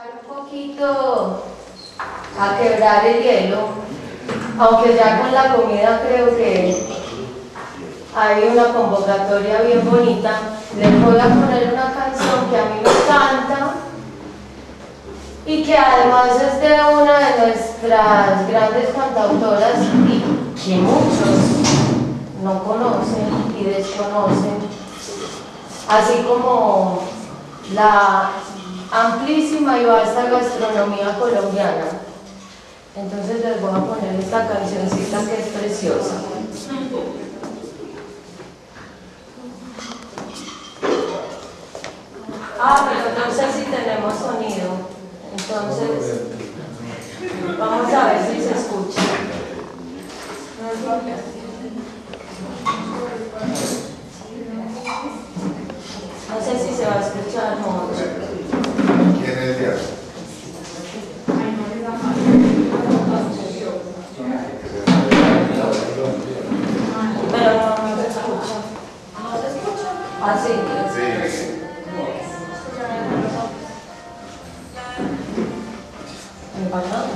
Un poquito a quebrar el hielo, aunque ya con la comida creo que hay una convocatoria bien bonita. Les voy a poner una canción que a mí me encanta y que además es de una de nuestras grandes cantautoras y que muchos no conocen y desconocen, así como la amplísima y vasta gastronomía colombiana. Entonces les voy a poner esta cancioncita que es preciosa. Pero no sé si tenemos sonido, entonces vamos a ver si se escucha. No sé si se va a escuchar mucho. ¿Quién es Dios? Pero no se escucha. ¿No se escucha? Ah, sí. Sí. Empatado.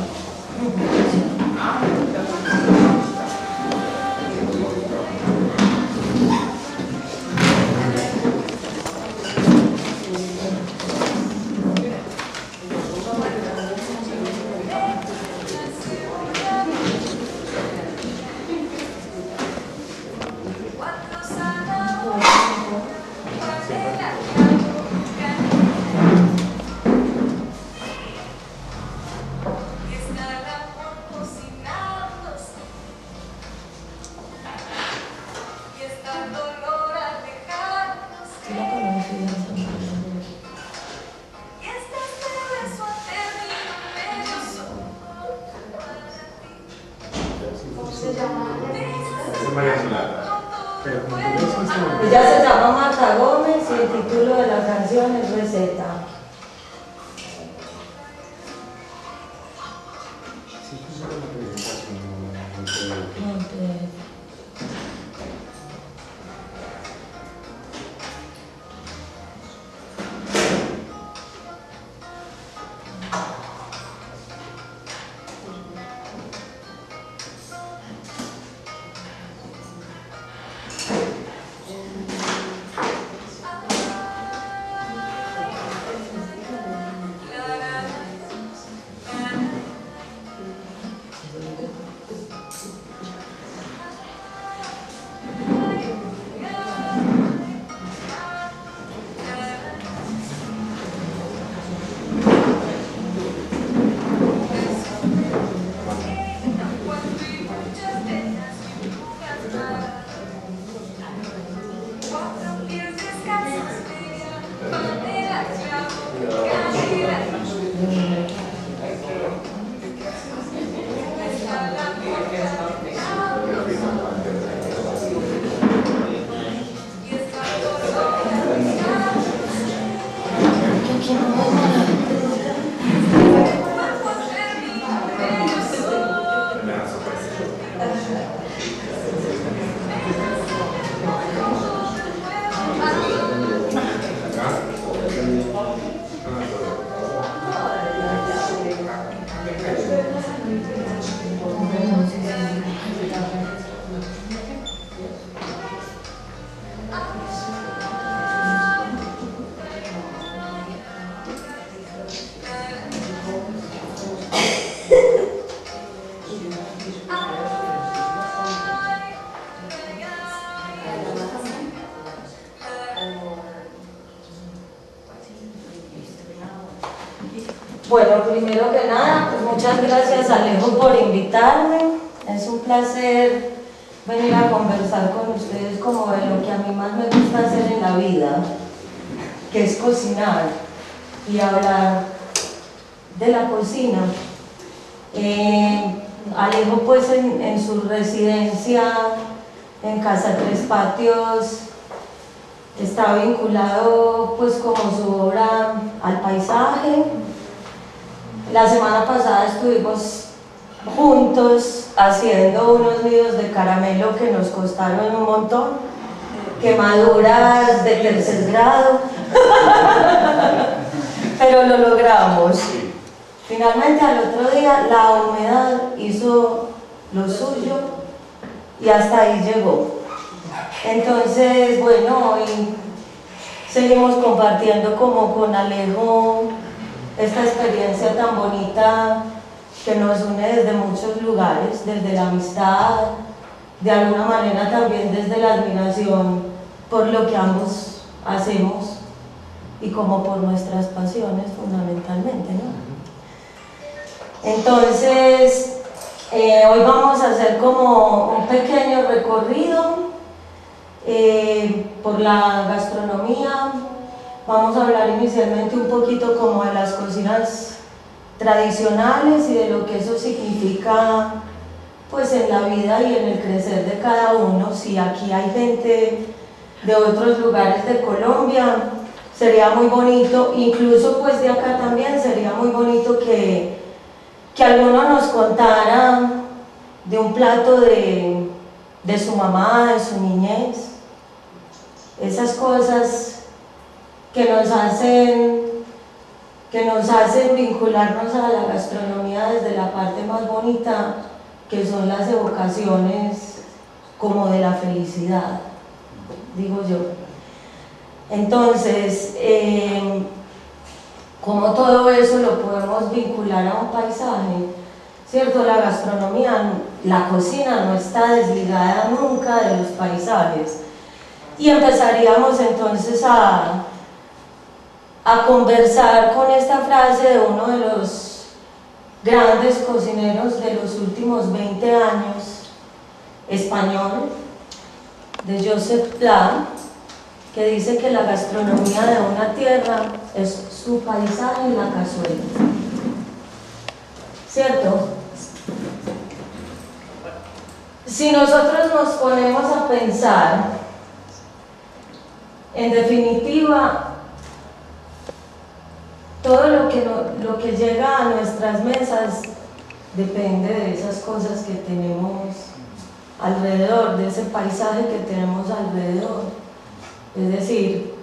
Ella se llama Marta Gómez y el título de la canción es Receta. Bueno, primero que nada, pues muchas gracias Alejo por invitarme. Es un placer venir a conversar con ustedes como de lo que a mí más me gusta hacer en la vida, que es cocinar y hablar de la cocina. Alejo pues en su residencia en Casa Tres Patios está vinculado pues como su obra al paisaje. La semana pasada estuvimos juntos haciendo unos nidos de caramelo que nos costaron un montón, quemaduras de tercer grado, pero lo logramos. Finalmente al otro día la humedad hizo lo suyo y hasta ahí llegó. Entonces, bueno, hoy seguimos compartiendo como con Alejo esta experiencia tan bonita que nos une desde muchos lugares, desde la amistad, de alguna manera también desde la admiración por lo que ambos hacemos y como por nuestras pasiones fundamentalmente, ¿no? Entonces, hoy vamos a hacer como un pequeño recorrido por la gastronomía. Vamos a hablar inicialmente un poquito como de las cocinas tradicionales y de lo que eso significa pues en la vida y en el crecer de cada uno. Si aquí hay gente de otros lugares de Colombia, sería muy bonito, incluso pues de acá también sería muy bonito que alguno nos contara de un plato de su mamá, de su niñez, esas cosas que nos hacen vincularnos a la gastronomía desde la parte más bonita, que son las evocaciones como de la felicidad, digo yo. Entonces, como todo eso lo podemos vincular a un paisaje, ¿cierto? La gastronomía, la cocina no está desligada nunca de los paisajes. Y empezaríamos entonces a conversar con esta frase de uno de los grandes cocineros de los últimos 20 años, español, de Josep Pla, que dice que la gastronomía de una tierra es su paisaje en la cazuela. ¿Cierto? Si nosotros nos ponemos a pensar, en definitiva, todo lo que llega a nuestras mesas depende de esas cosas que tenemos alrededor, de ese paisaje que tenemos alrededor. Es decir,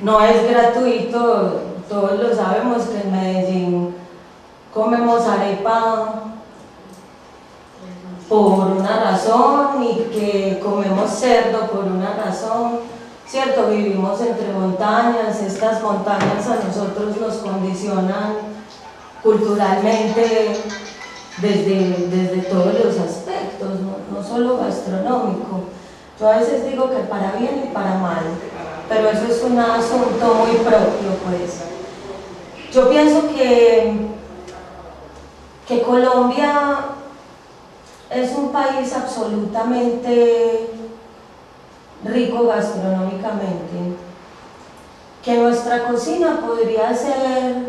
no es gratuito, todos lo sabemos que en Medellín comemos arepa por una razón y que comemos cerdo por una razón, ¿cierto? Vivimos entre montañas, estas montañas a nosotros nos condicionan culturalmente desde todos los aspectos, no solo gastronómico. Yo a veces digo que para bien y para mal, pero eso es un asunto muy propio, pues. Yo pienso que Colombia es un país absolutamente rico gastronómicamente, que nuestra cocina podría ser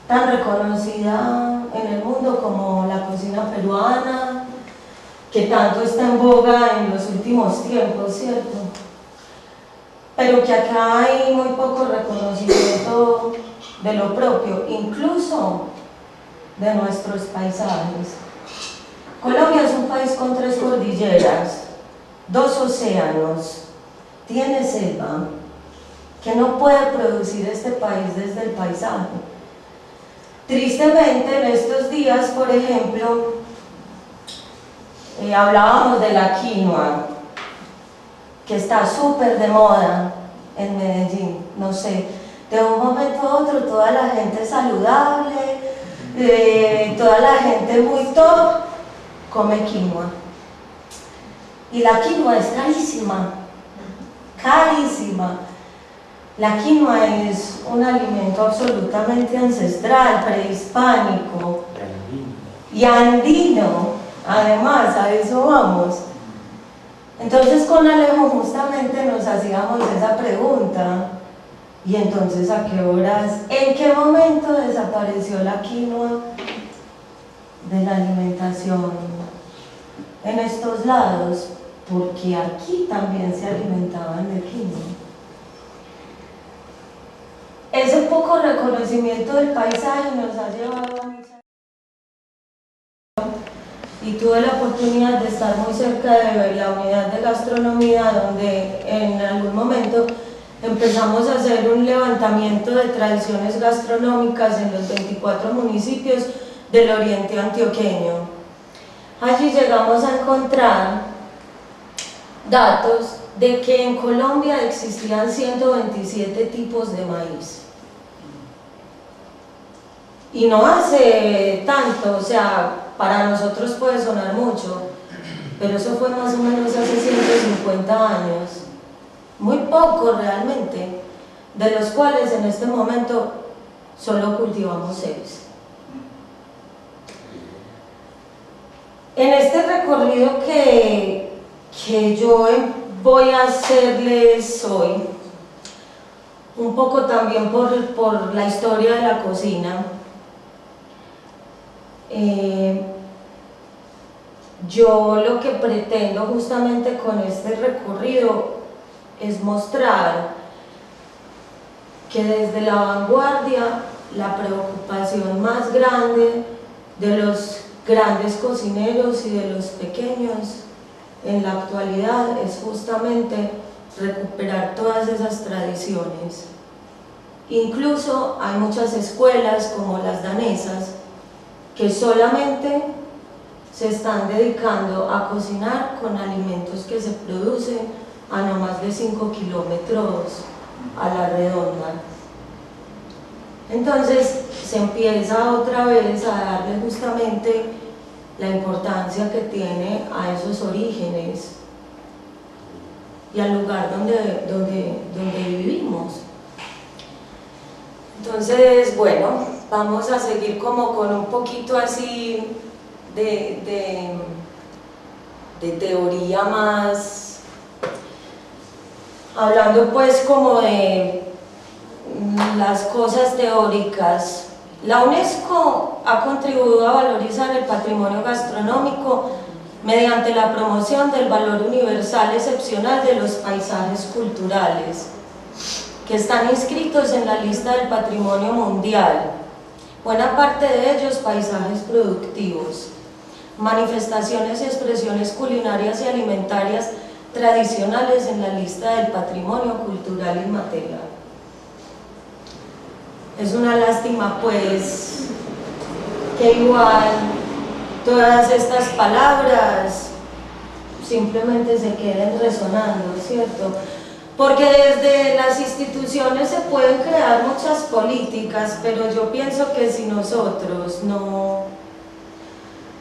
tan reconocida en el mundo como la cocina peruana, que tanto está en boga en los últimos tiempos, ¿cierto? Pero que acá hay muy poco reconocimiento de lo propio, incluso de nuestros paisajes. Colombia es un país con 3 cordilleras, 2 océanos, tiene selva, que no puede producir este país desde el paisaje. Tristemente, en estos días, por ejemplo, hablábamos de la quinoa, que está súper de moda en Medellín, no sé, de un momento a otro toda la gente saludable, toda la gente muy top, come quinoa. Y la quinoa es carísima, carísima. La quinoa es un alimento absolutamente ancestral, prehispánico y andino, además, a eso vamos. Entonces con Alejo justamente nos hacíamos esa pregunta, y entonces ¿a qué horas, en qué momento desapareció la quinoa de la alimentación en estos lados? Porque aquí también se alimentaban de quinoa. Ese poco reconocimiento del paisaje nos ha llevado a muchas... Y tuve la oportunidad de estar muy cerca de la unidad de gastronomía, donde en algún momento empezamos a hacer un levantamiento de tradiciones gastronómicas en los 24 municipios del oriente antioqueño. Allí llegamos a encontrar datos de que en Colombia existían 127 tipos de maíz. Y no hace tanto, o sea, para nosotros puede sonar mucho, pero eso fue más o menos hace 150 años. Muy poco realmente, de los cuales en este momento solo cultivamos 6. En este recorrido que yo voy a hacerles hoy, un poco también por la historia de la cocina, yo lo que pretendo justamente con este recorrido es mostrar que desde la vanguardia la preocupación más grande de los grandes cocineros y de los pequeños en la actualidad es justamente recuperar todas esas tradiciones. Incluso hay muchas escuelas como las danesas que solamente se están dedicando a cocinar con alimentos que se producen a no más de 5 kilómetros a la redonda. Entonces se empieza otra vez a darle justamente la importancia que tiene a esos orígenes y al lugar donde vivimos. Entonces, bueno, vamos a seguir como con un poquito así de teoría más, hablando pues como de las cosas teóricas. La UNESCO ha contribuido a valorizar el patrimonio gastronómico mediante la promoción del valor universal excepcional de los paisajes culturales que están inscritos en la lista del patrimonio mundial, buena parte de ellos paisajes productivos, manifestaciones y expresiones culinarias y alimentarias tradicionales en la lista del patrimonio cultural inmaterial. Es una lástima pues que igual todas estas palabras simplemente se queden resonando, ¿cierto? Porque desde las instituciones se pueden crear muchas políticas, pero yo pienso que si nosotros no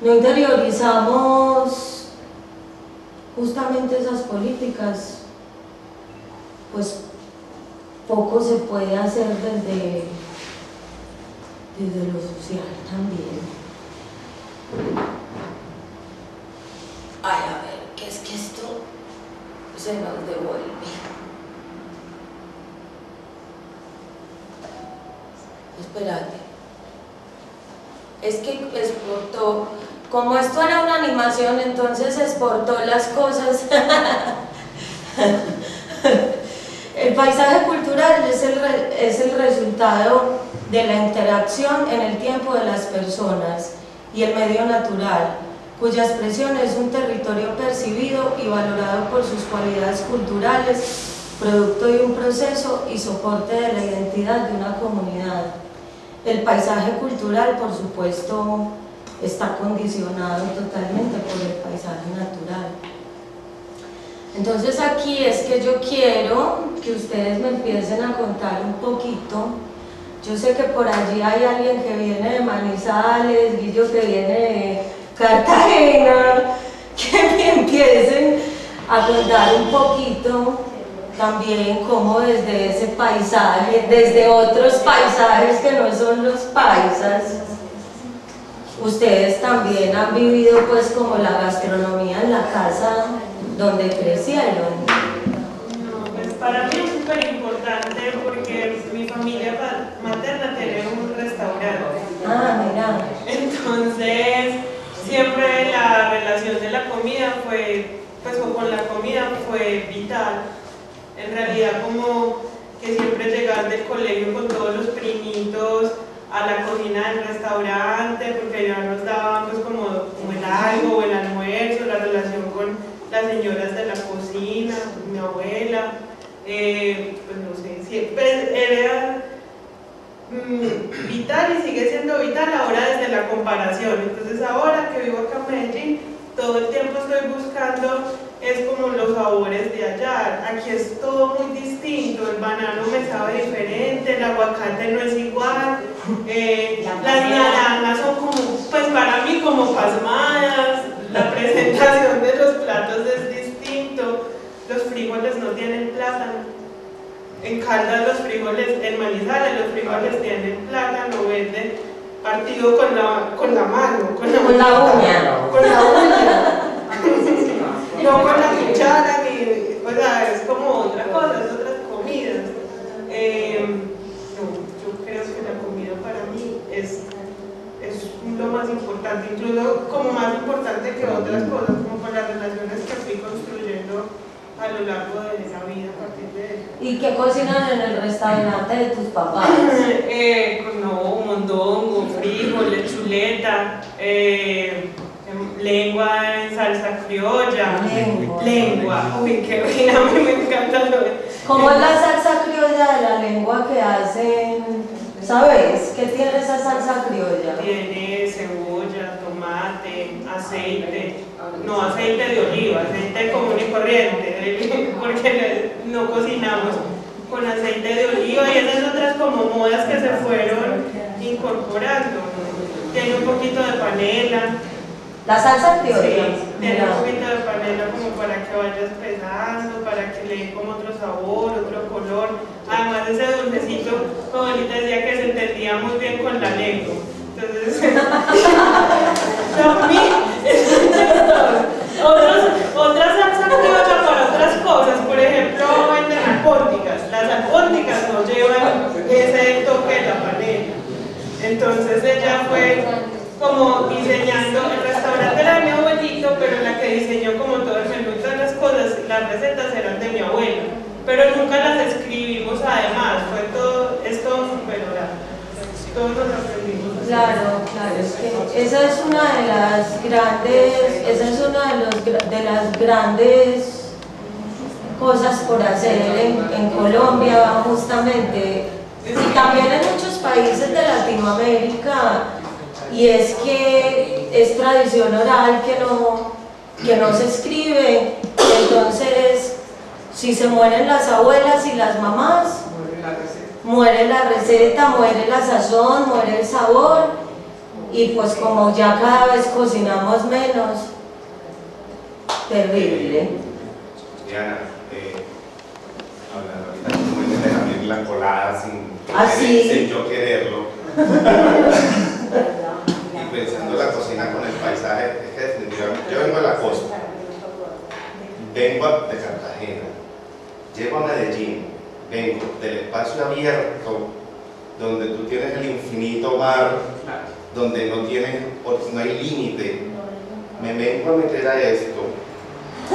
interiorizamos justamente esas políticas, pues poco se puede hacer desde lo social también. Ay, a ver, ¿qué es que esto se nos devuelve? Espérate. Es que exportó, como esto era una animación, entonces exportó las cosas. El paisaje cultural es el resultado de la interacción en el tiempo de las personas y el medio natural, cuya expresión es un territorio percibido y valorado por sus cualidades culturales, producto de un proceso y soporte de la identidad de una comunidad. El paisaje cultural, por supuesto, está condicionado totalmente por el paisaje natural. Entonces aquí es que yo quiero que ustedes me empiecen a contar un poquito. Yo sé que por allí hay alguien que viene de Manizales, Guillo que viene de Cartagena, que me empiecen a contar un poquito también cómo desde ese paisaje, desde otros paisajes que no son los paisas, ustedes también han vivido pues como la gastronomía en la casa donde crecieron. No, pues para mí es súper importante porque mi familia materna tiene un restaurante. Ah, mira. Entonces, siempre la relación de la comida fue, pues con la comida fue vital. En realidad como que siempre llegar del colegio con todos los primitos a la cocina del restaurante, porque ya nos daban pues como el algo o el almuerzo, la relación con las señoras de la cocina, mi abuela, pues no sé, siempre era vital y sigue siendo vital ahora desde la comparación. Entonces ahora que vivo acá en Medellín, todo el tiempo estoy buscando es como los sabores de allá. Aquí es todo muy distinto, el banano me sabe diferente, el aguacate no es igual, las naranjas son como, pues para mí como pasmadas, la presentación de los platos es distinto, los frijoles no tienen plátano. En Caldas los frijoles, en Manizales los frijoles tienen plátano verde partido con la mano, con la uña. Con la uña. No con la cuchara, ni, o sea, es como otra cosa, es otras comidas. No, yo creo que la comida para mí es lo más importante, incluso como más importante que otras cosas, como con las relaciones que fui construyendo a lo largo de la vida a partir de eso. ¿Y qué cocinan en el restaurante de tus papás? No, mondongo, frijoles, chuleta, lengua en salsa criolla. Lengua. Uy, qué buena, a mí me encanta lo de... ¿Cómo es la salsa criolla de la lengua que hacen? ¿Sabes? ¿Qué tiene esa salsa criolla? Tiene cebolla, tomate, aceite, no aceite de oliva, aceite común y corriente, porque no cocinamos con aceite de oliva y esas otras como modas que se fueron incorporando. Tiene un poquito de panela. La salsa criolla. Sí, tiene un poquito de panela como para que vaya espesando, para que le dé como otro sabor, otro color. Además ese dulcecito, como ahorita decía, que se entendía muy bien con la lengua. Entonces, para mí es muy chistoso. Otra salsa criolla para otras cosas, por ejemplo, venden albóndigas. Las albóndigas no llevan ese toque de la panela. Entonces ella fue como diseñando, el restaurante era de mi abuelito, pero la que diseñó como todo el menú y todas las cosas, las recetas eran de mi abuela, pero nunca las escribimos además, fue todo, es todo súper oral, todos nos aprendimos. Claro, claro, es que esa es una de las grandes cosas por hacer en Colombia justamente, y también en muchos países de Latinoamérica. Y es que es tradición oral que no se escribe, entonces si se mueren las abuelas y las mamás, muere la receta, muere la sazón, muere el sabor, y pues como ya cada vez cocinamos menos, terrible. Diana, hablando ahorita como de abrir la colada sin yo quererlo. Y pensando la cocina con el paisaje, es que definitivamente yo vengo a la costa, vengo de Cartagena, llego a Medellín, vengo del espacio abierto, donde tú tienes el infinito mar, donde no hay límite, me vengo a meter a esto, a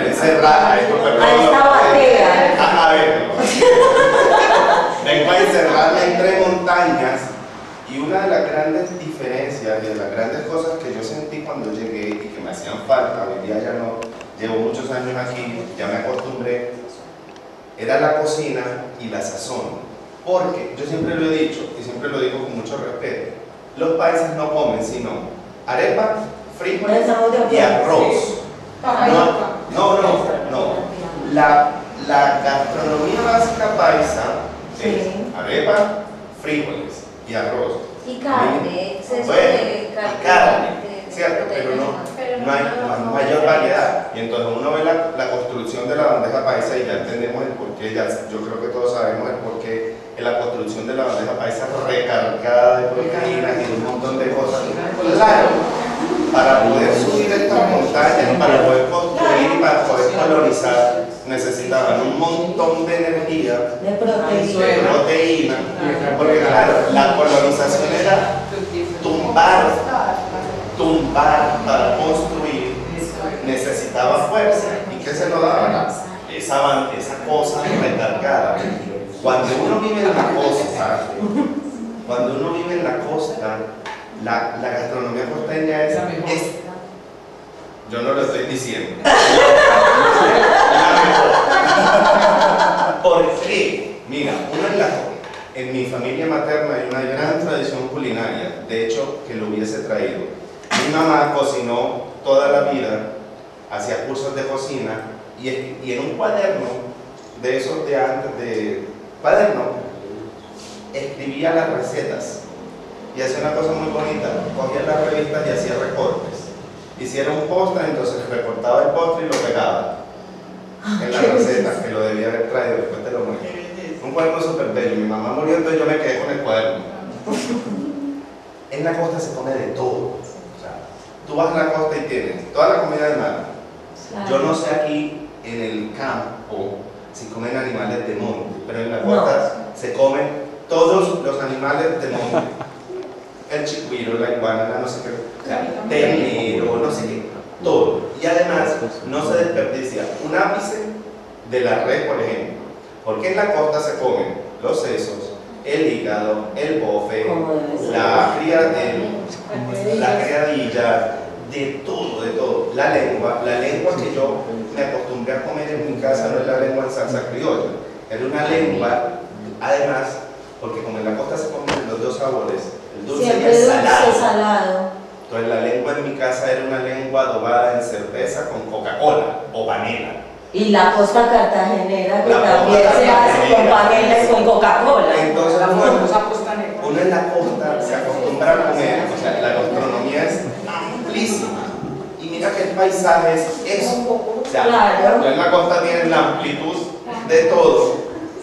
encerrar, a esta batea. A ver, vengo a encerrarla entre montañas. Y una de las grandes diferencias y de las grandes cosas que yo sentí cuando llegué y que me hacían falta, hoy día ya no, llevo muchos años aquí, ya me acostumbré, era la cocina y la sazón. Porque yo siempre lo he dicho y siempre lo digo con mucho respeto, los paisas no comen sino arepa, frijoles y arroz. No. La gastronomía básica paisa es arepa, frijoles y arroz. Y carne, carne, cierto, pero no hay mayor variedad. Y entonces uno ve la construcción de la bandeja paisa y ya entendemos el porqué, yo creo que todos sabemos el porqué de la construcción de la bandeja paisa recargada de proteínas y de un montón de cosas. Claro, para poder subir estas montañas, para poder construir y para poder colonizar, necesitaban un montón de energía, de proteína, porque claro, la colonización era tumbar para construir, necesitaba fuerza. ¿Y qué se lo daba? Esa cosa recargada. Cuando uno vive en la costa, la gastronomía costeña es yo no lo estoy diciendo. hubiese traído. Mi mamá cocinó toda la vida, hacía cursos de cocina y en un cuaderno de esos de antes, de cuaderno, escribía las recetas y hacía una cosa muy bonita, cogía las revistas y hacía recortes. Hiciera un postre, entonces recortaba el postre y lo pegaba en la receta, que lo debía haber traído, después te lo muestro. Un cuaderno súper bello. Mi mamá murió, entonces yo me quedé con el cuaderno. En la costa se come de todo. O sea, tú vas a la costa y tienes toda la comida del mar. Yo no sé aquí en el campo si comen animales de monte, pero en la costa se comen todos los animales de monte. El chicuiro, la iguana, no sé qué, o sea, ternero, no sé qué, todo. Y además no se desperdicia un ápice de la red, por ejemplo, porque en la costa se comen los sesos, el hígado, el bofe, la criadilla, de todo. La lengua que yo me acostumbré a comer en mi casa no es la lengua en salsa criolla, era una lengua, además, porque como en la costa se comen los dos sabores, el dulce y el salado. Entonces la lengua en mi casa era una lengua adobada en cerveza con Coca-Cola o panela. Y la costa cartagenera que también se hace con panela y con Coca-Cola. Entonces uno en la costa se acostumbra a comer, o sea, la gastronomía es amplísima. Y mira que el paisaje es eso. O sea, claro. En la costa tienen la amplitud de todo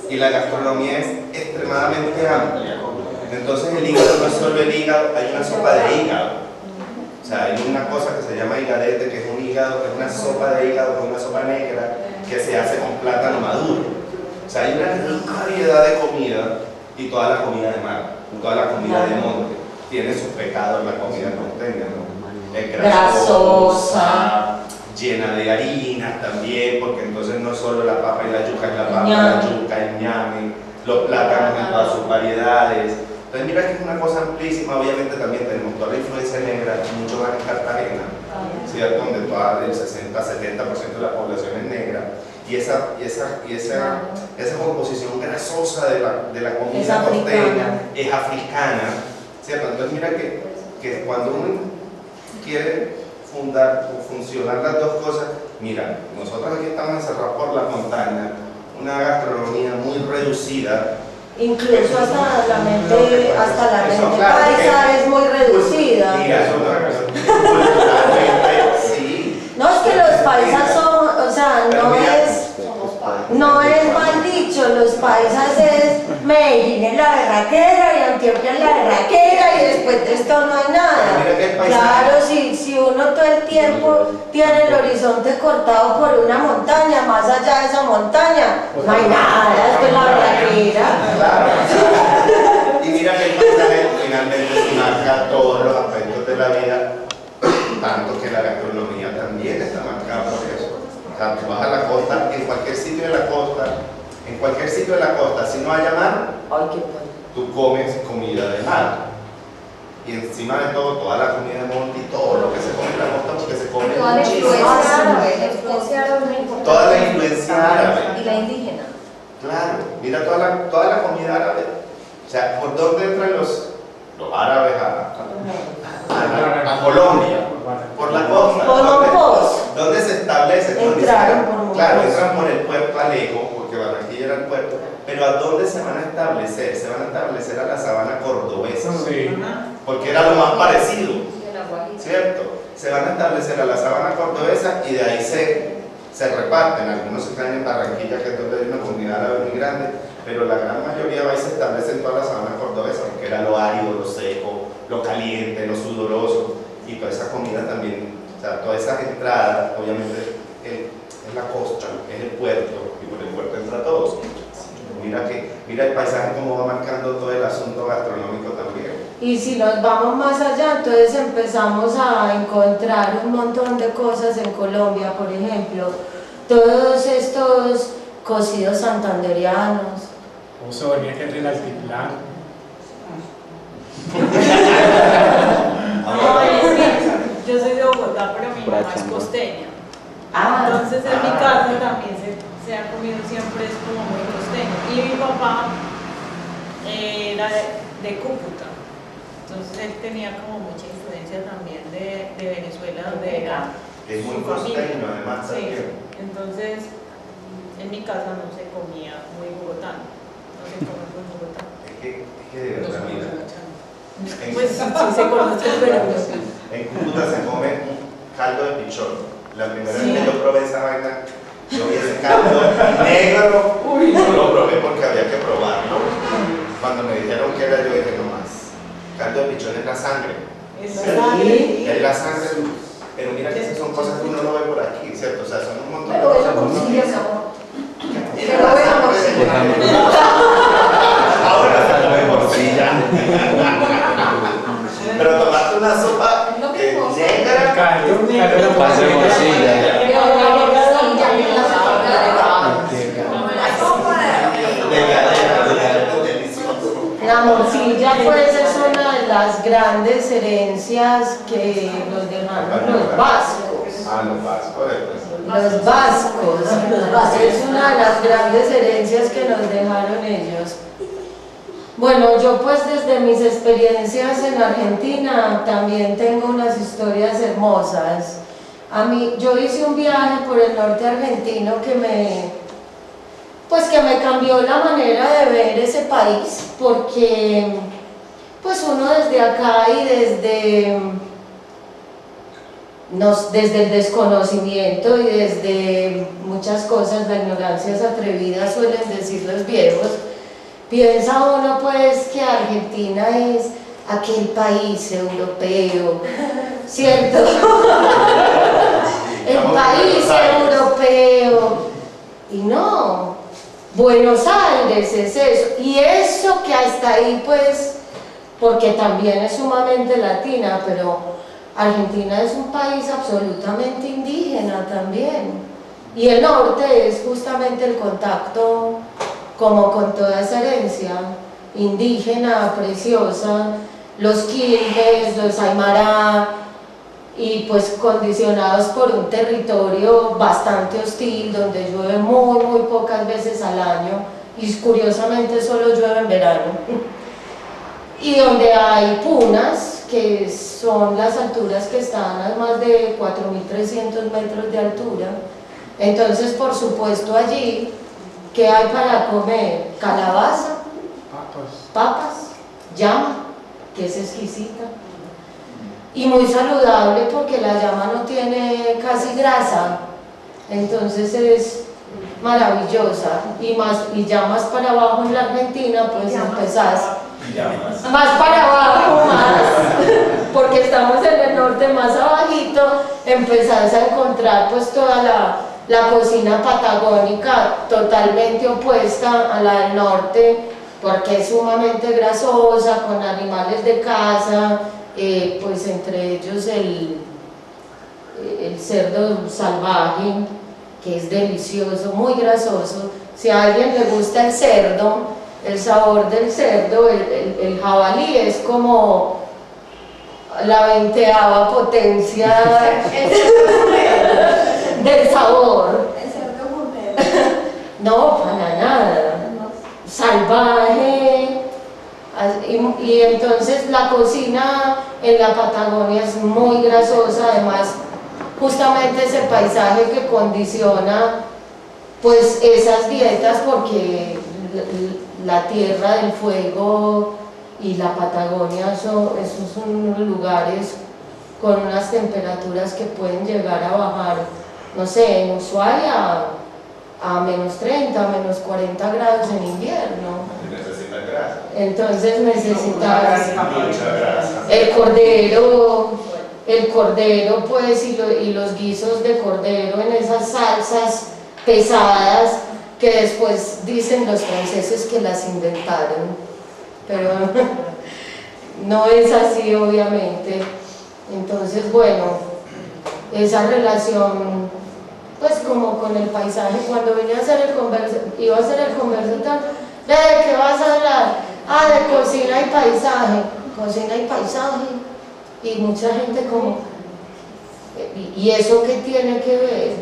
y la gastronomía es extremadamente amplia. Entonces el hígado no es solo el hígado, hay una sopa de hígado. O sea, hay una cosa que se llama higadete, que es un hígado, que es una sopa de hígado con una sopa negra que se hace con plátano maduro. O sea, hay una gran variedad de comida y toda la comida de mar, toda la comida de monte. Tiene sus pecados la comida costeña, ¿no? Es grasosa, llena de harinas también, porque entonces no solo la papa y la yuca es la papa, la yuca, el ñame, los plátanos en todas sus variedades. Entonces mira que es una cosa amplísima. Obviamente también tenemos toda la influencia negra, mucho más en Cartagena, ¿cierto? Donde toda el 60-70% de la población es negra. Y esa composición grasosa de la comida costeña es africana, ¿cierto? Entonces mira que cuando uno quiere funcionar las dos cosas, mira, nosotros aquí estamos encerrados por la montaña, una gastronomía muy reducida. Incluso hasta la mente paisa es muy reducida. Mira, sí. No es que los paisas son, o sea, no es mal dicho, los paisas es Medellín es la berraquera y Antioquia es la berraquera y después de esto no hay nada. Claro, si uno todo el tiempo tiene el horizonte cortado por una montaña, más allá de esa montaña, no hay nada, esto es la berraquera. Y mira que el paisaje finalmente marca todos los aspectos de la vida, tanto que la gastronomía también está marcada por eso. O sea, tú vas a la costa, en cualquier sitio de la costa, si no haya mar, tú comes comida de mar. Y encima de todo, toda la comida de monte y todo lo que se come en la costa, porque se come toda la influencia árabe, toda la influencia árabe. Y la indígena. Claro, mira toda la comida árabe. O sea, ¿por dónde entran los árabes a Colombia? Por la costa. ¿Dónde se establecen? Claro, entran por el puerto Alejo, porque Barranquilla era el puerto, pero ¿a dónde se van a establecer? Se van a establecer a la sabana cordobesa, porque era lo más parecido, ¿cierto? Se van a establecer a la sabana cordobesa y de ahí se reparten. Algunos se quedan en Barranquilla, que es donde hay una comunidad árabe muy grande, pero la gran mayoría va y se establece en toda la sabana cordobesa, porque era lo árido, lo seco, lo caliente, lo sudoroso, y toda esa comida también, o sea, todas esas entradas, obviamente es la costa, es el puerto, y por el puerto entra todo. Mira el paisaje como va marcando todo el asunto gastronómico también. Y si nos vamos más allá, entonces empezamos a encontrar un montón de cosas en Colombia, por ejemplo, todos estos cocidos santanderianos. Oso venía que es del altiplano. Yo soy de Bogotá, pero mi mamá es costeña. Entonces en mi casa también se ha comido siempre, es como muy costeño. Y mi papá era de Cúcuta. Entonces él tenía como mucha influencia también de Venezuela, donde era Es muy su familia. costeño además Sí, también. entonces en mi casa no se comía muy bogotano, no se come muy bogotano. Es que de verdad, mira. Pues sí se conoce, pero En Cúcuta se come un caldo de pichón. La primera Sí. vez que yo probé esa vaina, yo vi ese caldo negro. No lo probé porque había que probarlo. Cuando me dijeron que era, yo dije no más. Caldo de pichón es la sangre. es Sí. Es la sangre. Pero mira que esas son cosas que uno no ve por aquí, ¿cierto? O sea, son un montón de Pero cosas. bueno, que uno- sí, mi amor. Es Pero la veamos. sangre de- Ahora se come morcilla. Pero tomarte una sopa negra. Caldo, Pase morcilla. Delicioso. La morcilla pues es una de las grandes herencias que nos dejaron los vascos. Ah, los vascos. Los vascos, es una de las grandes herencias que nos dejaron ellos. Bueno, yo pues desde mis experiencias en Argentina también tengo unas historias hermosas. Yo hice un viaje por el norte argentino que me cambió la manera de ver ese país, porque pues uno desde acá y desde el desconocimiento y desde muchas cosas, la ignorancia es atrevida, suelen decir los viejos, piensa uno pues que Argentina es aquel país europeo, ¿cierto? El país europeo. Y no, Buenos Aires es eso. Y eso que hasta ahí pues, porque también es sumamente latina, pero Argentina es un país absolutamente indígena también. Y el norte es justamente el contacto como con toda esa herencia indígena, preciosa, los quilmes, los aymara, y pues condicionados por un territorio bastante hostil, donde llueve muy, muy pocas veces al año, y curiosamente solo llueve en verano, y donde hay punas, que son las alturas que están a más de 4.300 metros de altura. Entonces, por supuesto, allí, ¿qué hay para comer? Calabaza, papas, llama, que es exquisita, y muy saludable porque la llama no tiene casi grasa, entonces es maravillosa. Y ya más para abajo en la Argentina, pues empezás más para abajo, más, porque estamos en el norte, más abajito, empezás a encontrar pues toda la cocina patagónica totalmente opuesta a la del norte, porque es sumamente grasosa, con animales de caza, pues entre ellos el cerdo salvaje, que es delicioso, muy grasoso. Si a alguien le gusta el cerdo, el sabor del cerdo, el jabalí es como la 20ª potencia del sabor. No, para nada. Salvaje. Y entonces la cocina en la Patagonia es muy grasosa, además justamente ese paisaje que condiciona pues esas dietas, porque la Tierra del Fuego y la Patagonia esos son lugares con unas temperaturas que pueden llegar a bajar, no sé, en Ushuaia a menos 30, menos 40 grados en invierno. Necesitas grasa. Entonces necesitas Mucha grasa. el cordero pues y los guisos de cordero en esas salsas pesadas que después dicen los franceses que las inventaron, pero no es así obviamente. Entonces bueno, esa relación pues como con el paisaje, cuando venía a hacer iba a hacer el conversatorio, ¿de qué vas a hablar? Ah, de cocina y paisaje, y mucha gente como, ¿y eso qué tiene que ver?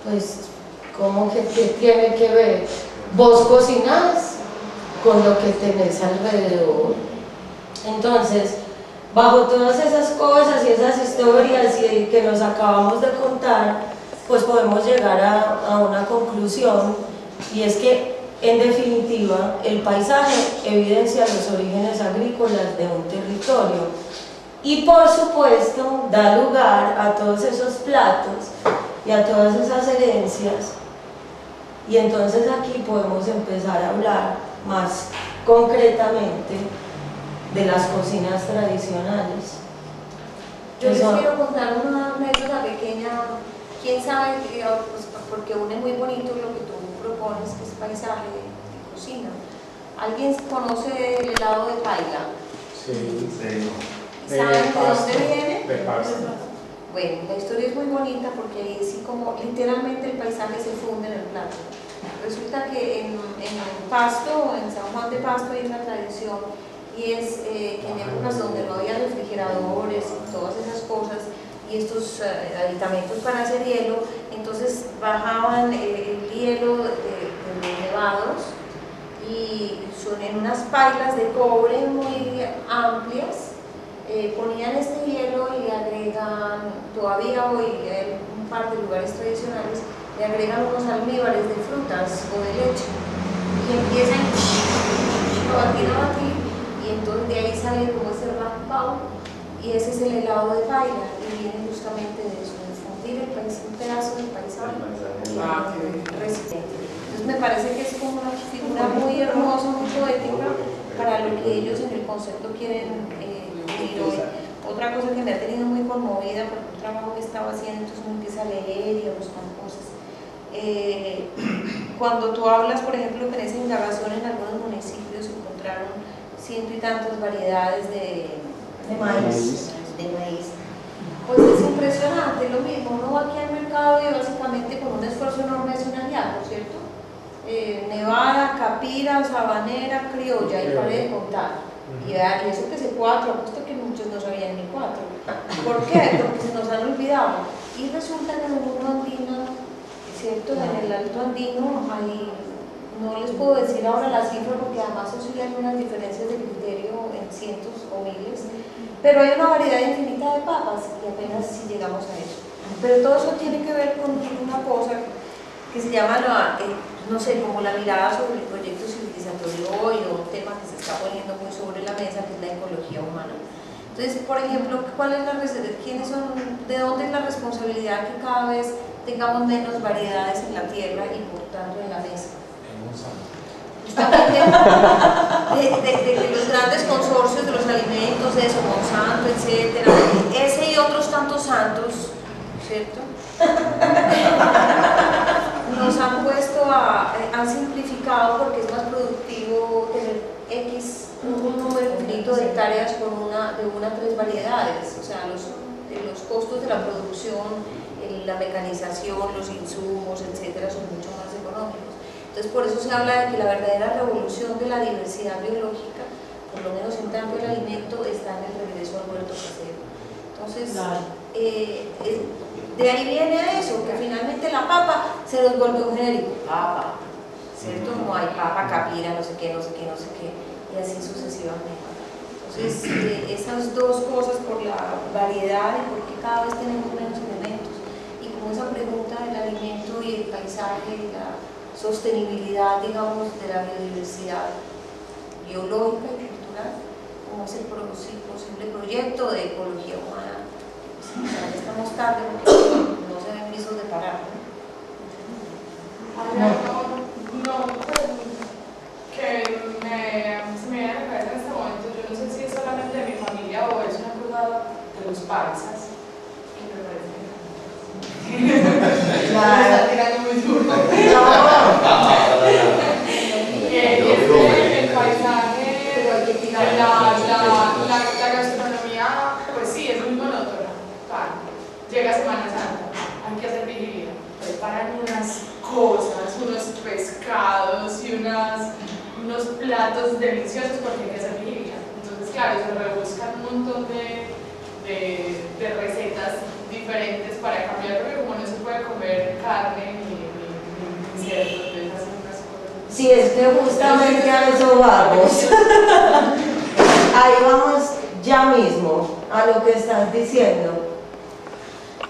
Pues, ¿cómo que qué tiene que ver? Vos cocinás con lo que tenés alrededor, Entonces, bajo todas esas cosas y esas historias que nos acabamos de contar, pues podemos llegar a una conclusión, y es que, en definitiva, el paisaje evidencia los orígenes agrícolas de un territorio y, por supuesto, da lugar a todos esos platos y a todas esas herencias. Y entonces aquí podemos empezar a hablar más concretamente de las cocinas tradicionales. Yo les quiero contar una anécdota pequeña. Quién sabe, pues, porque une muy bonito lo que tú propones, que es paisaje de cocina. ¿Alguien conoce el helado de paila? Sí. ¿Saben de dónde viene? De Pasto. Bueno, la historia es muy bonita porque ahí sí, como literalmente el paisaje se funde en el plato. Resulta que en Pasto, en San Juan de Pasto, hay una tradición, y es que en épocas donde no había refrigeradores y todas esas cosas y estos aditamentos para hacer hielo, entonces bajaban el hielo de los nevados y son en unas pailas de cobre muy amplias. Ponían este hielo y le agregan, todavía hoy en un par de lugares tradicionales, le agregan unos almíbares de frutas o de leche y empiezan a batir, y entonces de ahí sale como ese raspado, y ese es el helado de paila, y viene justamente de eso, de fundir un pedazo del paisaje en el recipiente. Entonces me parece que es como una figura muy hermosa, muy poética para lo que ellos en el concepto quieren vivir hoy. Otra cosa que me ha tenido muy conmovida por un trabajo que estaba haciendo, entonces uno empieza a leer y a buscar cosas. Cuando tú hablas, por ejemplo, que en esa indagación en algunos municipios encontraron 100 y tantas variedades de maíz, pues es impresionante. Lo mismo, uno va aquí al mercado y básicamente con un esfuerzo enorme hace un ajiaco, ¿cierto? Nevada, capira, sabanera, criolla, y pare de contar. Y eso que sé cuatro, apuesto que muchos no sabían ni cuatro. ¿Por qué? Porque se nos han olvidado. Y resulta que en el mundo andino, ¿cierto? En el alto andino hay, no les puedo decir ahora la cifra porque además oscilan unas diferencias de criterio en cientos o miles, pero hay una variedad infinita de papas y apenas si llegamos a eso. Pero todo eso tiene que ver con una cosa que se llama, no sé, como la mirada sobre el proyecto civilizatorio hoy, o un tema que se está poniendo muy sobre la mesa, que es la ecología humana. Entonces, por ejemplo, ¿quiénes son, de dónde es la responsabilidad que cada vez tengamos menos variedades en la tierra y por tanto en la mesa? De que los grandes consorcios de los alimentos, eso, Monsanto, etcétera, ese y otros tantos santos, ¿cierto? Nos han puesto han simplificado porque es más productivo tener un número infinito de hectáreas de una a tres variedades. O sea, los costos de la producción, la mecanización, los insumos, etcétera, son mucho más económicos. Entonces, por eso se habla de que la verdadera revolución de la diversidad biológica, por lo menos en tanto el alimento, está en el regreso al huerto casero. Entonces, de ahí viene eso, que finalmente la papa se nos volvió un genérico, papa, ¿cierto? No hay papa, capira, no sé qué, y así sucesivamente. Entonces, esas dos cosas, por la variedad y porque cada vez tenemos menos elementos, y como esa pregunta del alimento y el paisaje y la sostenibilidad, digamos, de la biodiversidad biológica y cultural, como es el posible proyecto de ecología humana. Ya estamos tarde porque no se ven visos de parar, ¿no? Que se me viene a la cabeza en este momento, yo no sé si es solamente de mi familia o es una cosa de los paisas, que me parece. Claro. Está tirando muy duro. El paisaje, la gastronomía, pues sí, es muy monótona. Llega Semana Santa, hay que hacer vigilia, preparan unas cosas, unos pescados y unos platos deliciosos porque hay que hacer vigilia. Entonces, claro, se rebuscan un montón de recetas diferentes para cambiar, porque como no se puede comer carne ni cerdo, entonces hacen unas cosas. Sí, es que justamente a eso vamos. ahí vamos ya mismo a lo que estás diciendo.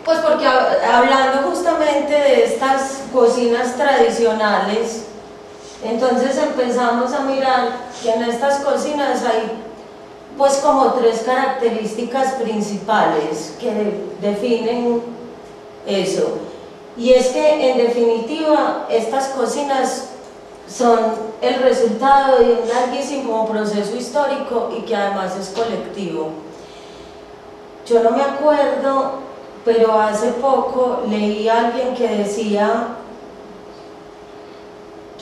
Pues porque hablando justamente de estas cocinas tradicionales, entonces empezamos a mirar que en estas cocinas hay pues como 3 características principales que definen eso. Y es que en definitiva estas cocinas son el resultado de un larguísimo proceso histórico y que además es colectivo. Yo no me acuerdo, pero hace poco leí a alguien que decía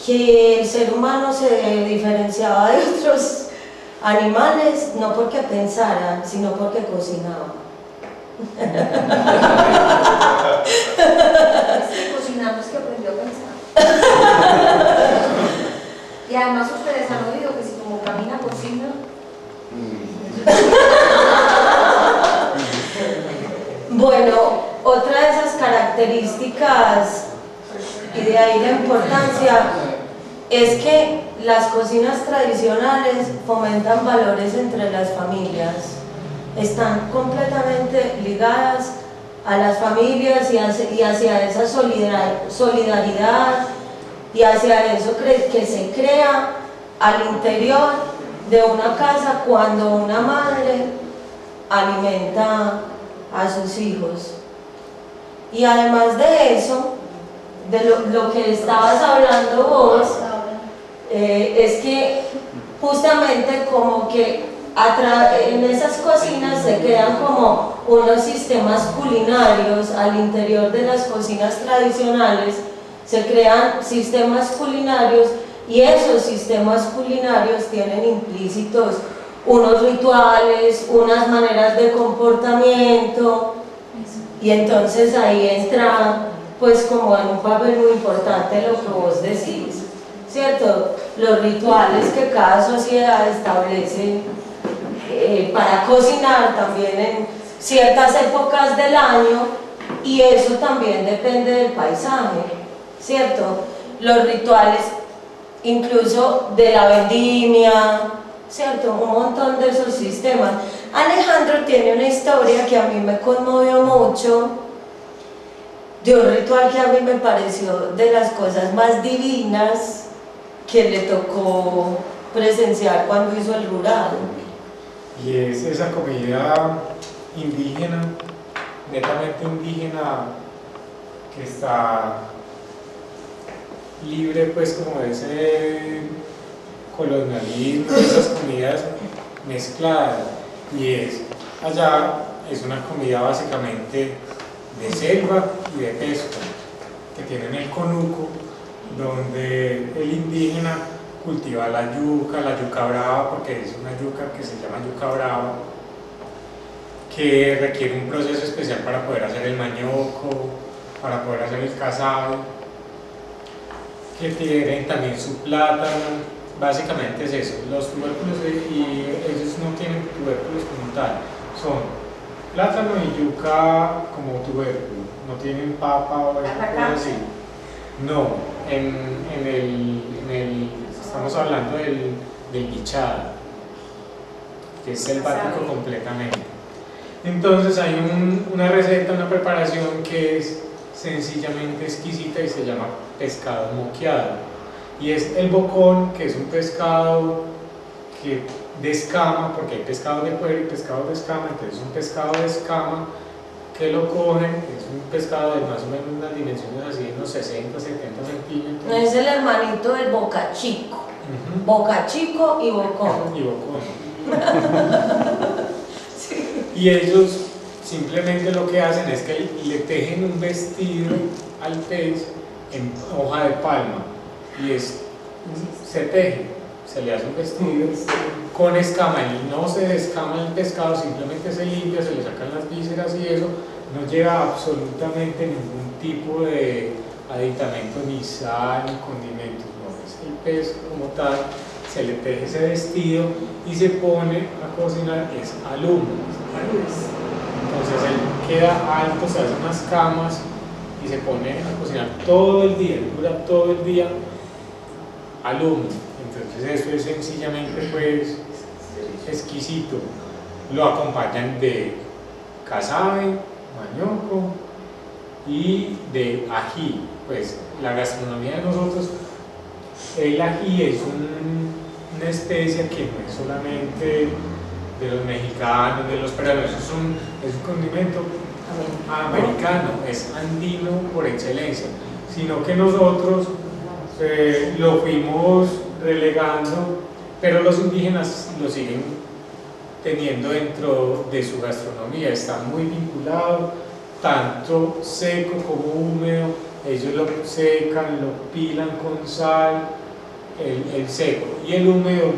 que el ser humano se diferenciaba de otros animales no porque pensaran, sino porque cocinaban. Cocinando es que aprendió a pensar. Y además ustedes han oído que si como camina cocina. Bueno, otra de esas características y de ahí la importancia es que las cocinas tradicionales fomentan valores entre las familias, están completamente ligadas a las familias y hacia esa solidaridad y hacia eso que se crea al interior de una casa cuando una madre alimenta a sus hijos. Y además de eso, de lo que estabas hablando vos, es que justamente como que en esas cocinas se crean como unos sistemas culinarios al interior de las cocinas tradicionales, se crean sistemas culinarios y esos sistemas culinarios tienen implícitos unos rituales, unas maneras de comportamiento, y entonces ahí entra pues como en un papel muy importante lo que vos decís, ¿cierto? Los rituales que cada sociedad establece para cocinar también en ciertas épocas del año, y eso también depende del paisaje, ¿cierto? Los rituales incluso de la vendimia, ¿cierto? Un montón de esos sistemas. Alejandro tiene una historia que a mí me conmovió mucho, de un ritual que a mí me pareció de las cosas más divinas que le tocó presenciar cuando hizo el rural. Y es esa comida indígena, netamente indígena, que está libre pues como de ese colonialismo, de esas comidas mezcladas, y allá es una comida básicamente de selva y de pesca, que tienen el conuco, donde el indígena cultiva la yuca brava, porque es una yuca que se llama yuca brava, que requiere un proceso especial para poder hacer el mañoco, para poder hacer el casado, que tienen también su plátano. Básicamente es eso, los tubérculos, y ellos no tienen tubérculos como tal, son plátano y yuca como tubérculo, no tienen papa o algo así. No, estamos hablando del guichada, que es selvático completamente. Entonces hay una receta, una preparación que es sencillamente exquisita y se llama pescado moqueado. Y es el bocón, que es un pescado que de escama, porque hay pescado de cuero y pescado de escama, entonces es un pescado de escama que lo cogen, es un pescado de más o menos unas dimensiones así de unos 60, 70 centímetros. Es el hermanito del bocachico. Bocachico y bocón. Y bocón. Sí. Y ellos simplemente lo que hacen es que le tejen un vestido al pez en hoja de palma, y se teje, se le hace un vestido con escama, y no se descama el pescado, simplemente se limpia, se le sacan las vísceras y eso, no lleva absolutamente ningún tipo de aditamento, ni sal, ni condimentos, no, es el pez como tal, se le teje ese vestido y se pone a cocinar, es al humo. Entonces él queda alto, se hace unas camas y se pone a cocinar todo el día, dura todo el día al humo. Entonces eso es sencillamente pues exquisito. Lo acompañan de casabe, mañoco y de ají. Pues la gastronomía de nosotros, el ají es una especia que no es solamente de los mexicanos, de los peruanos, es un condimento americano, es andino por excelencia, sino que nosotros lo fuimos relegando, pero los indígenas lo siguen teniendo dentro de su gastronomía, está muy vinculado, tanto seco como húmedo. Ellos lo secan, lo pilan con sal, el seco, y el húmedo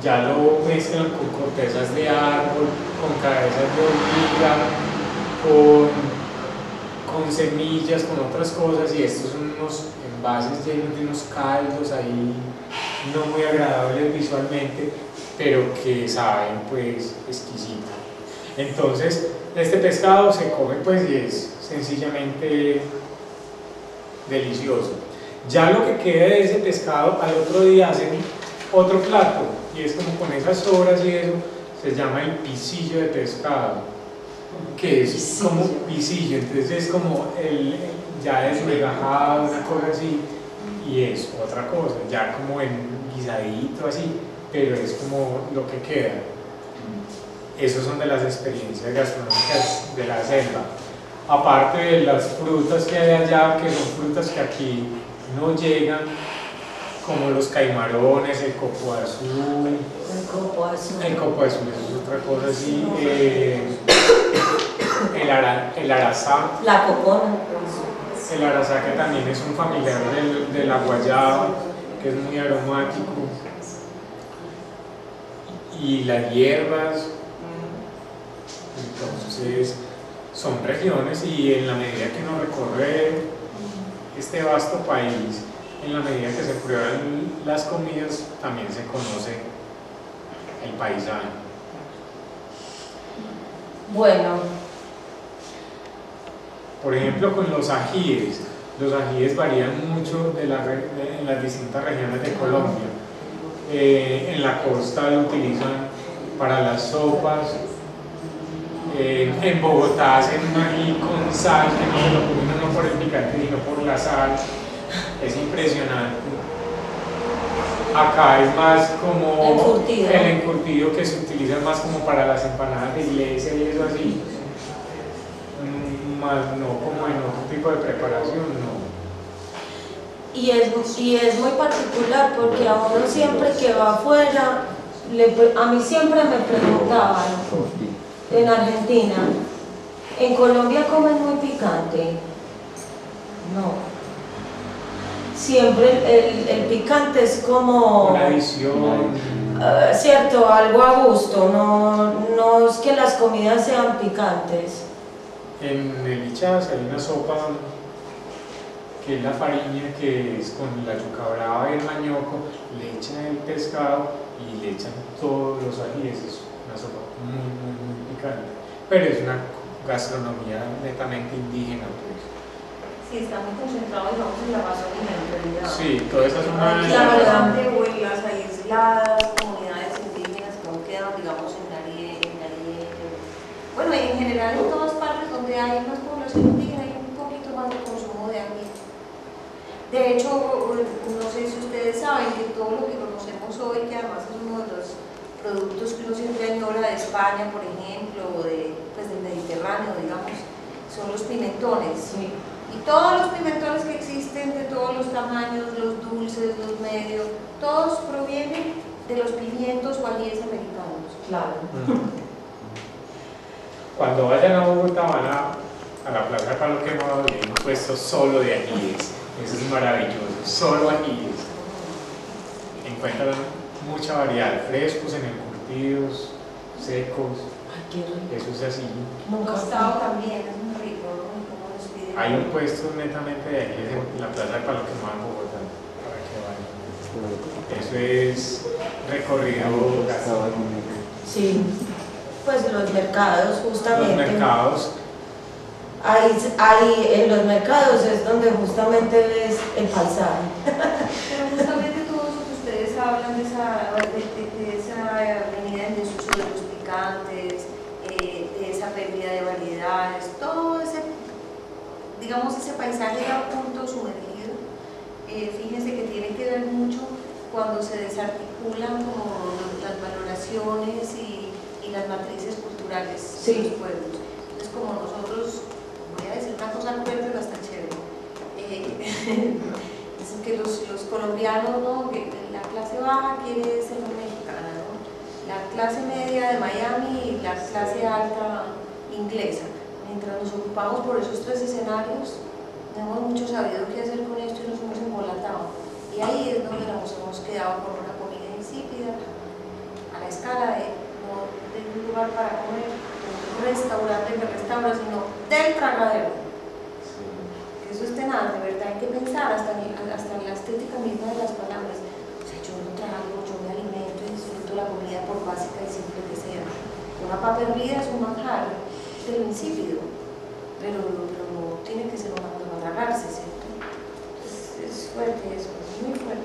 ya lo mezclan con cortezas de árbol, con cabezas de oliva, con semillas, con otras cosas, y estos son unos envases llenos de unos caldos ahí no muy agradables visualmente, pero que saben pues exquisito. Entonces este pescado se come pues y es sencillamente delicioso. Ya lo que queda de ese pescado, al otro día hacen otro plato, y es como con esas sobras y eso, se llama el pisillo de pescado, que es como pisillo, entonces es como ya desmegajado, una cosa así, y es otra cosa, ya como en guisadito así, pero es como lo que queda. Esas son de las experiencias gastronómicas de la selva. Aparte de las frutas que hay allá, que son frutas que aquí no llegan, como los caimarones, el copo azul. El copo azul es otra cosa así. El arazá. La copona. El arazá, que también es un familiar de la guayaba, que es muy aromático. Y las hierbas. Entonces son regiones, y en la medida que uno recorre este vasto país, en la medida que se prueban las comidas, también se conoce el paisaje. Bueno, por ejemplo, con los ajíes varían mucho en las distintas regiones de Colombia. En la costa lo utilizan para las sopas. En Bogotá hacen un ají con sal, que no se lo comen no por el picante sino por la sal, es impresionante. Acá es más como el encurtido, que se utiliza más como para las empanadas de iglesia y eso así, más no como en otro tipo de preparación, no. y es muy particular, porque a uno siempre que va afuera, a mí siempre me preguntaban, en Argentina, ¿en Colombia comen muy picante? No. Siempre el picante es como una adición. Cierto, algo a gusto, no es que las comidas sean picantes. En el Ichas hay una sopa que es la fariña, que es con la yuca brava y el mañoco, le echan el pescado y le echan todos los ajíes. Es una sopa muy picante, pero es una gastronomía netamente indígena, pues. Sí, está muy concentrado, digamos, en la Amazonía, en realidad. Sí, todas esas son una... O en las aisladas comunidades indígenas que aún quedan, digamos, en Nariño. Bueno, y en general en todas partes donde hay más población indígena hay un poquito más de consumo de ají. De hecho, no sé si ustedes saben que todo lo que conocemos hoy, que además es uno de los productos que uno siempre añora de España, por ejemplo, o del Mediterráneo, digamos, son los pimentones. Sí. Y todos los pimentones que existen, de todos los tamaños, los dulces, los medios, todos provienen de los pimientos o ajíes americanos. Claro. Cuando vayan a Bogotá van a la Plaza de Palo Quemado, y hay un puesto solo de ajíes. Eso es maravilloso, solo ajíes. Encuentran mucha variedad, frescos, en encurtidos, secos. Ay, qué rico. Eso es así. Tostado también, es muy rico, ¿no? Hay un puesto netamente de ajíes en la Plaza de Palo Quemado en Bogotá, para que vayan. Eso es recorrido gastronómico. Sí, pues los mercados, justamente. Los mercados. Ahí en los mercados es donde justamente ves el paisaje. Pero justamente todo eso que ustedes hablan de esa avenida en digamos, ese paisaje ya oculto, sumergido, fíjense que tiene que ver mucho cuando se desarticulan como las valoraciones y las matrices culturales de los pueblos. Entonces, como nosotros, voy a decir una cosa cruel, pero está chévere, dicen que los colombianos, ¿no? Que la clase baja quiere ser mexicana, ¿no? La clase media de Miami y la clase alta inglesa. Mientras nos ocupamos por esos tres escenarios, no hemos mucho sabido qué hacer con esto y nos hemos embolatado. Y ahí es donde nos hemos quedado con una comida insípida, a la escala de no de un lugar para comer, un restaurante que restaura, sino del tragadero. Eso es tenaz, de verdad hay que pensar hasta en la estética misma de las palabras. O sea, yo no trago, yo me alimento y disfruto la comida por básica y simple que sea. Una papa hervida es un manjar de lo insípido, pero no tiene que ser una cosa para tragarse, ¿cierto? Es fuerte eso, es muy fuerte.